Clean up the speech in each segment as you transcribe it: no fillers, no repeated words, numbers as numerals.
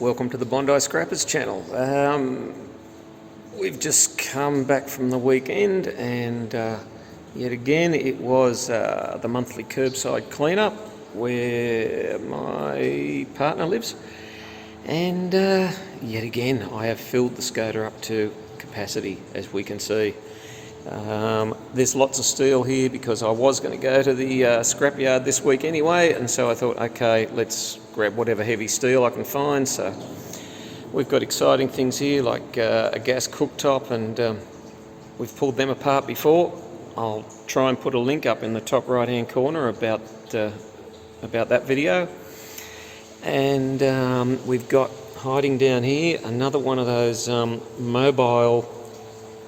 Welcome to the Bondi Scrappers channel. We've just come back from the weekend and yet again it was the monthly curbside cleanup where my partner lives, and yet again I have filled the Skoda up to capacity, as we can see. There's lots of steel here because I was going to go to the scrapyard this week anyway, and so I thought, okay, let's grab whatever heavy steel I can find. So we've got exciting things here like a gas cooktop, and we've pulled them apart before. I'll try and put a link up in the top right hand corner about that video. And we've got hiding down here another one of those mobile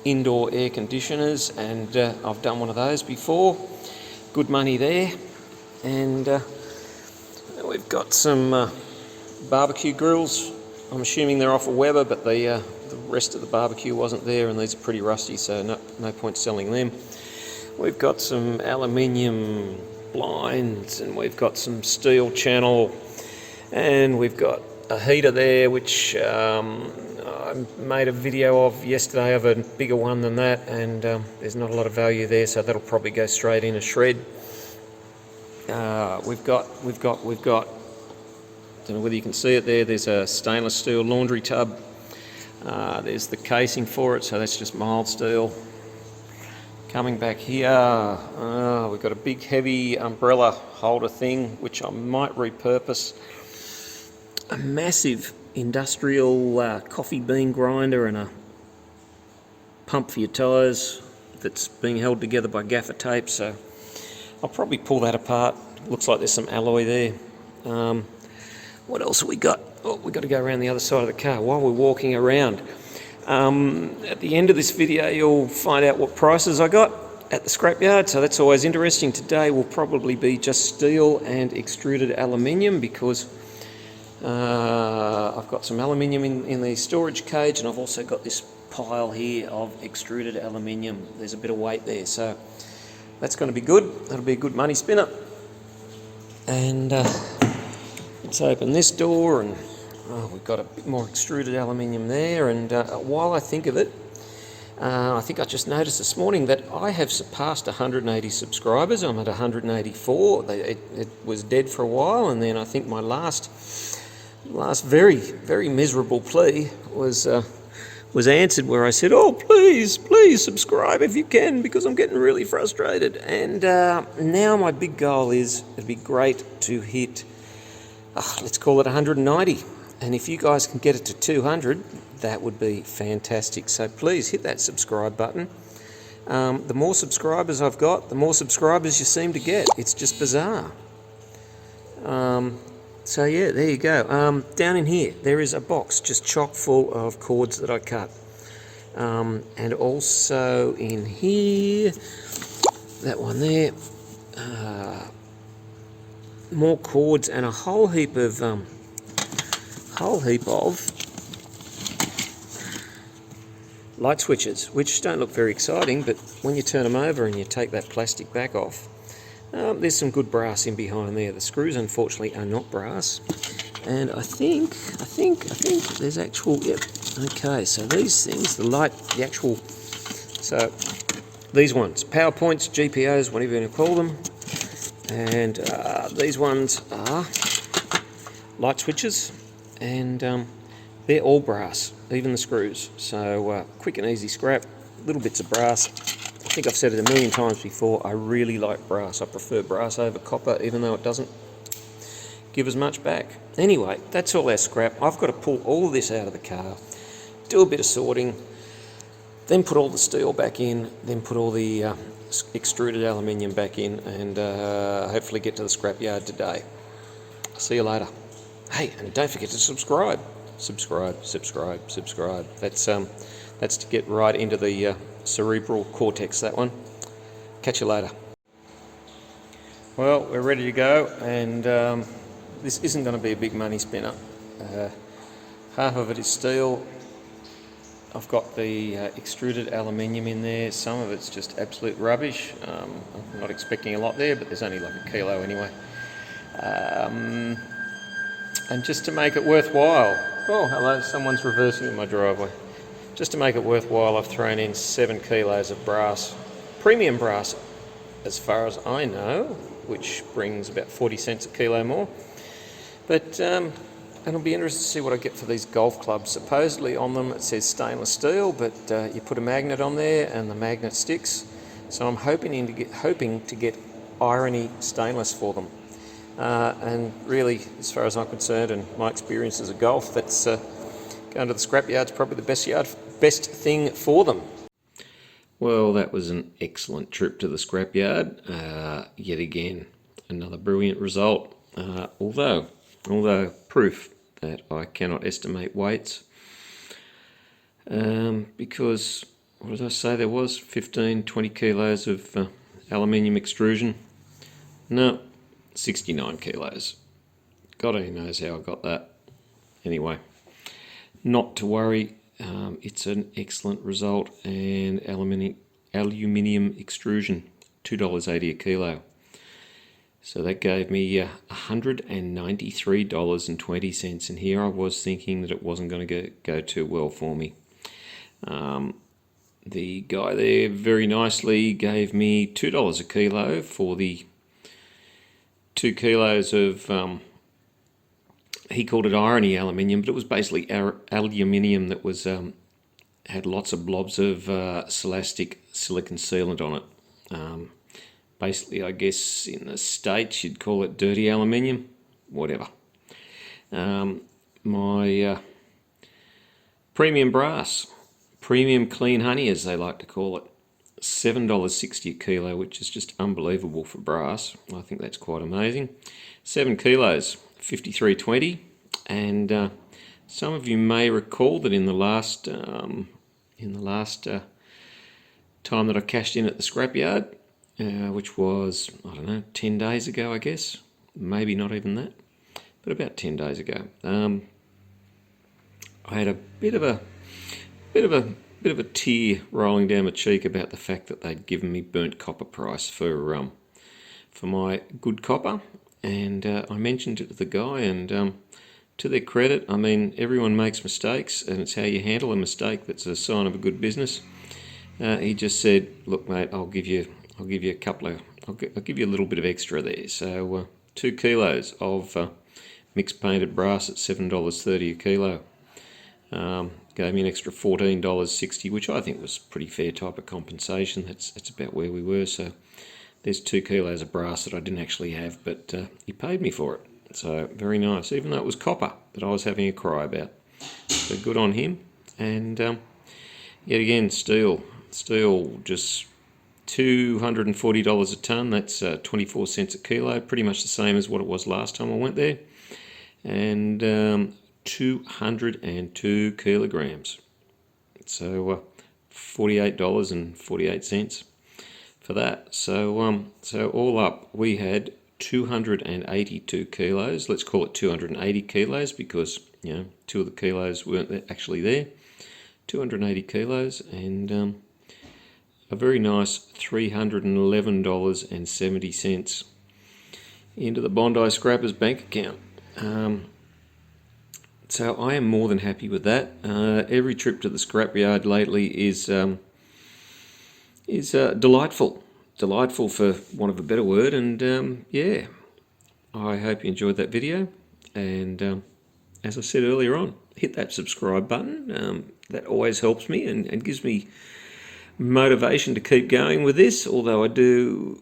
indoor air conditioners, and I've done one of those before. Good money there. And we've got some barbecue grills. I'm assuming they're off a Weber, but the rest of the barbecue wasn't there, and these are pretty rusty, so no point selling them. We've got some aluminium blinds, and we've got some steel channel, and we've got a heater there which I made a video of yesterday of a bigger one than that, and there's not a lot of value there, so that'll probably go straight in a shred. We've got don't know whether you can see it there, there's a stainless steel laundry tub. There's the casing for it, so that's just mild steel. Coming back here, we've got a big heavy umbrella holder thing which I might repurpose. A massive industrial coffee bean grinder and a pump for your tyres that's being held together by gaffer tape, so I'll probably pull that apart. Looks like there's some alloy there. What else have we got? Oh, we've got to go around the other side of the car while we're walking around. At the end of this video you'll find out what prices I got at the scrapyard, so that's always interesting. Today will probably be just steel and extruded aluminium because I've got some aluminium in the storage cage, and I've also got this pile here of extruded aluminium. There's a bit of weight there, so that's going to be good. That'll be a good money spinner. And let's open this door, and we've got a bit more extruded aluminium there. And while I think of it, I think I just noticed this morning that I have surpassed 180 subscribers. I'm at 184. It was dead for a while, and then I think my last very, very miserable plea was answered, where I said, oh, please subscribe if you can, because I'm getting really frustrated. And now my big goal is, it'd be great to hit, let's call it 190. And if you guys can get it to 200, that would be fantastic. So please hit that subscribe button. The more subscribers I've got, the more subscribers you seem to get. It's just bizarre. So yeah, there you go. Down in here, there is a box just chock full of cords that I cut. And also in here, that one there, more cords and a whole heap of light switches, which don't look very exciting, but when you turn them over and you take that plastic back off, there's some good brass in behind there. The screws, unfortunately, are not brass. And I think there's actual, yep, okay, so these things, so these ones, PowerPoints, GPOs, whatever you want to call them, and these ones are light switches, and they're all brass, even the screws. So quick and easy scrap, little bits of brass. I think I've said it a million times before, I really like brass. I prefer brass over copper, even though it doesn't give as much back. Anyway, that's all our scrap. I've got to pull all of this out of the car, do a bit of sorting, then put all the steel back in, then put all the extruded aluminium back in, and hopefully get to the scrapyard today. See you later. Hey, and don't forget to subscribe. Subscribe. That's to get right into the cerebral cortex, that one. Catch you later. Well, we're ready to go, and this isn't going to be a big money spinner. Half of it is steel. I've got the extruded aluminium in there. Some of it's just absolute rubbish. I'm not expecting a lot there, but there's only like a kilo anyway. And just to make it worthwhile, Oh, hello, someone's reversing in my driveway. Just to make it worthwhile, I've thrown in 7 kilos of brass, premium brass, as far as I know, which brings about 40 cents a kilo more. But it'll be interesting to see what I get for these golf clubs. Supposedly on them it says stainless steel, but you put a magnet on there and the magnet sticks. So I'm hoping to get irony stainless for them. And really, as far as I'm concerned, and my experience as a golf, that's going to the scrapyard's probably the best thing for them. Well, that was an excellent trip to the scrapyard. Yet again, another brilliant result. Although proof that I cannot estimate weights, because what did I say there was? 20 kilos of aluminium extrusion. No, 69 kilos. God only knows how I got that. Anyway, not to worry. It's an excellent result, and aluminium extrusion, $2.80 a kilo. So that gave me $193.20, and here I was thinking that it wasn't going to go too well for me. The guy there very nicely gave me $2 a kilo for the 2 kilos of, he called it irony aluminium, but it was basically aluminium that was had lots of blobs of silicon sealant on it. Basically, I guess in the States you'd call it dirty aluminium, whatever. My premium brass, premium clean honey as they like to call it, $7.60 a kilo, which is just unbelievable for brass. I think that's quite amazing. 7 kilos, $53.20, and some of you may recall that in the last time that I cashed in at the scrapyard, which was, I don't know, 10 days ago, I guess, maybe not even that, but about 10 days ago, I had a bit of a tear rolling down my cheek about the fact that they'd given me burnt copper price for my good copper, and I mentioned it to the guy, and to their credit, I mean, everyone makes mistakes, and it's how you handle a mistake that's a sign of a good business. He just said, "Look, mate, I'll give you a little bit of extra there." So 2 kilos of mixed painted brass at $7.30 a kilo. Gave me an extra $14.60, which I think was pretty fair type of compensation. That's about where we were. So there's 2 kilos of brass that I didn't actually have, but he paid me for it. So very nice, even though it was copper that I was having a cry about. So good on him. And yet again, steel just $240 a tonne. That's 24 cents a kilo, pretty much the same as what it was last time I went there. And 202 kilograms. So $48.48 for that. So all up, we had 282 kilos. Let's call it 280 kilos because, you know, 2 of the kilos weren't actually there. 280 kilos, and a very nice $311.70 into the Bondi Scrappers bank account. So I am more than happy with that. Every trip to the scrapyard lately is delightful for want of a better word, and yeah, I hope you enjoyed that video, and as I said earlier on, hit that subscribe button. That always helps me and gives me motivation to keep going with this, although I do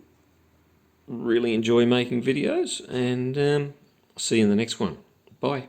really enjoy making videos, and see you in the next one. Bye.